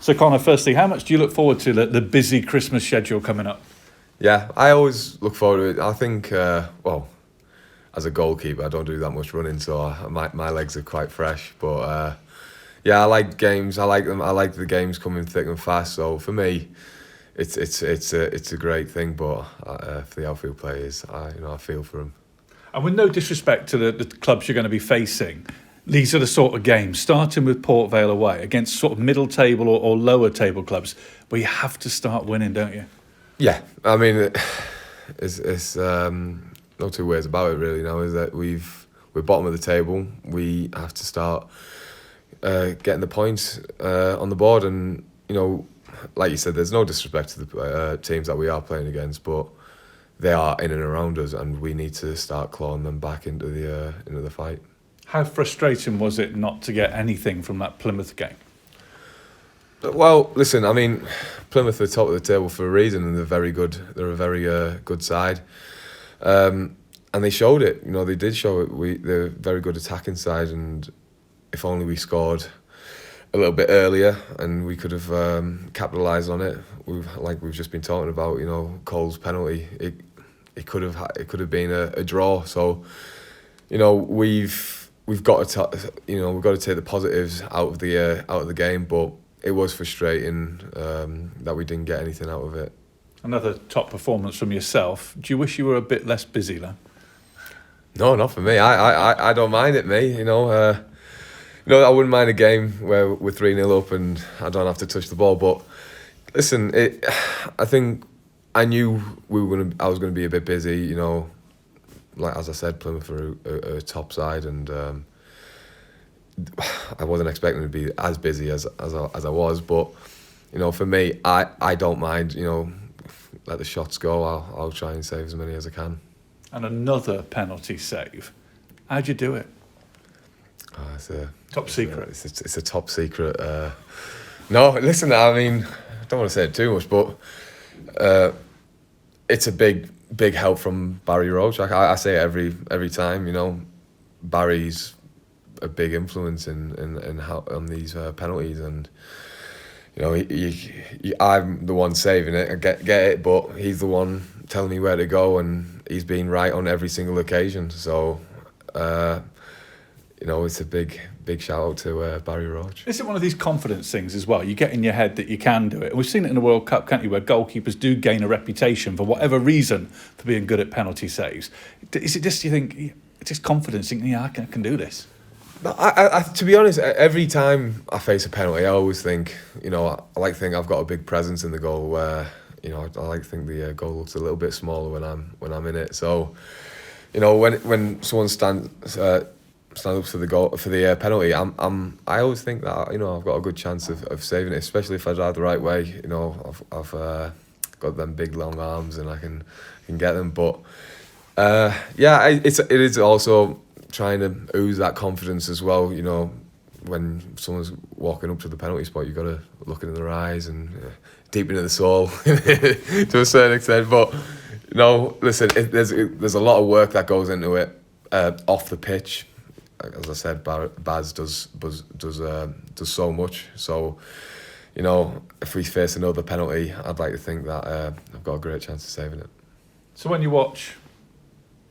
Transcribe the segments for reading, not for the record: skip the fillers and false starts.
So, Connor, firstly, how much do you look forward to the busy Christmas schedule coming up? Yeah, I always look forward to it. I think, as a goalkeeper, I don't do that much running, so my legs are quite fresh. But yeah, I like games. I like them. I like the games coming thick and fast. So for me, it's a great thing. But for the outfield players, I feel for them. And with no disrespect to the clubs you're going to be facing, these are the sort of games, starting with Port Vale away, against sort of middle table or lower table clubs, where you have to start winning, don't you? Yeah, I mean, it's no two ways about it really. Now is that we're bottom of the table. We have to start getting the points on the board, and like you said, there's no disrespect to the teams that we are playing against, but they are in and around us, and we need to start clawing them back into the fight. How frustrating was it not to get anything from that Plymouth game? Well, listen, I mean, Plymouth are top of the table for a reason, and they're very good. They're a very good side, and they showed it. They did show it. They're a very good attacking side, and if only we scored a little bit earlier, and we could have capitalised on it. We've just been talking about, Cole's penalty. It could have been a draw. So, we've got to we've got to take the positives out of the game, but it was frustrating that we didn't get anything out of it. Another top performance from yourself. Do you wish you were a bit less busy, though? No, not for me. I don't mind it, mate. I wouldn't mind a game where we're 3-0 up and I don't have to touch the ball. But listen, I think I knew I was gonna be a bit busy. Like as I said, Plymouth are a top side, and I wasn't expecting to be as busy as I was. But for me, I don't mind. Let the shots go. I'll try and save as many as I can. And another penalty save. How'd you do it? It's a top secret. It's a top secret. No, listen. I mean, I don't want to say it too much, but it's a big help from Barry Roach. I say it every time. Barry's a big influence in how on these penalties, and I'm the one saving it. I get it, but he's the one telling me where to go, and he's been right on every single occasion. So. It's a big shout out to Barry Roach. Is it one of these confidence things as well? You get in your head that you can do it. And we've seen it in the World Cup, can't you, where goalkeepers do gain a reputation for whatever reason for being good at penalty saves. Is it just, you think, it's just confidence, thinking, I can do this? I to be honest, every time I face a penalty, I always think, I like to think I've got a big presence in the goal where, I like to think the goal looks a little bit smaller when I'm in it. So, when someone stands up for the goal for the penalty, I always think that I've got a good chance of saving it, especially if I drive the right way. I've got them big long arms and I can get them. But it is also trying to ooze that confidence as well. When someone's walking up to the penalty spot, you've got to look in their eyes and deep into the soul to a certain extent. But listen, there's a lot of work that goes into it off the pitch. As I said, Baz does so much. So, if we face another penalty, I'd like to think that I've got a great chance of saving it. So when you watch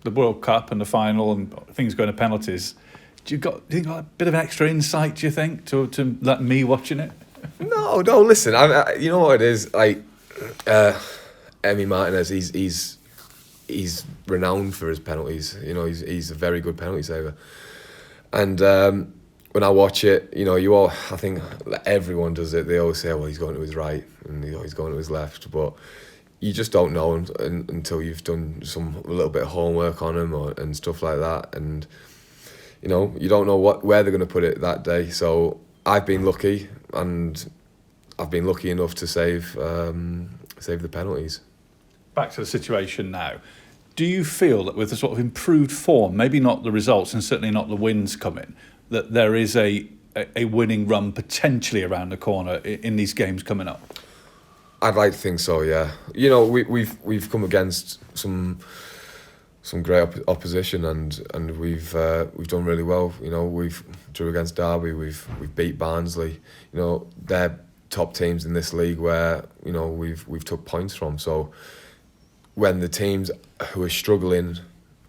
the World Cup and the final and things going to penalties, do you think got a bit of an extra insight, do you think, to like me watching it? No, listen, you know what it is, like, Emi Martinez, he's renowned for his penalties. He's a very good penalty saver. And when I watch it, I think everyone does it. They always say, well, he's going to his right and he's going to his left. But you just don't know until you've done a little bit of homework on him and stuff like that. And, you don't know where they're going to put it that day. So I've been lucky, and I've been lucky enough to save the penalties. Back to the situation now. Do you feel that with the sort of improved form, maybe not the results and certainly not the wins coming, that there is a winning run potentially around the corner in these games coming up? I'd like to think so, yeah. We've come against some great opposition, and we've done really well. We've drew against Derby, we've beat Barnsley. They're top teams in this league where we've took points from. So when the teams who are struggling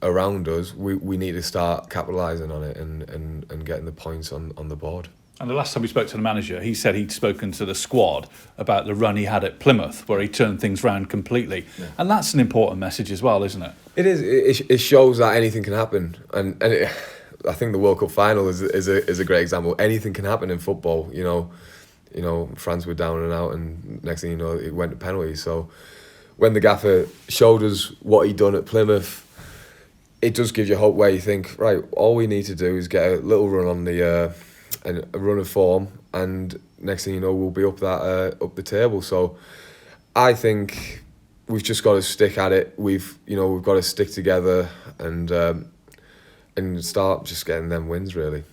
around us, we need to start capitalising on it and getting the points on the board. And the last time we spoke to the manager, he said he'd spoken to the squad about the run he had at Plymouth, where he turned things round completely. Yeah. And that's an important message as well, isn't it? It is. It shows that anything can happen. And I think the World Cup final is a great example. Anything can happen in football. France were down and out, and next thing you know, it went to penalties. So when the gaffer showed us what he'd done at Plymouth, it does give you hope, where you think, right, all we need to do is get a little run on a run of form, and next thing you know, we'll be up the table. So I think we've just got to stick at it. We've got to stick together and start just getting them wins, really.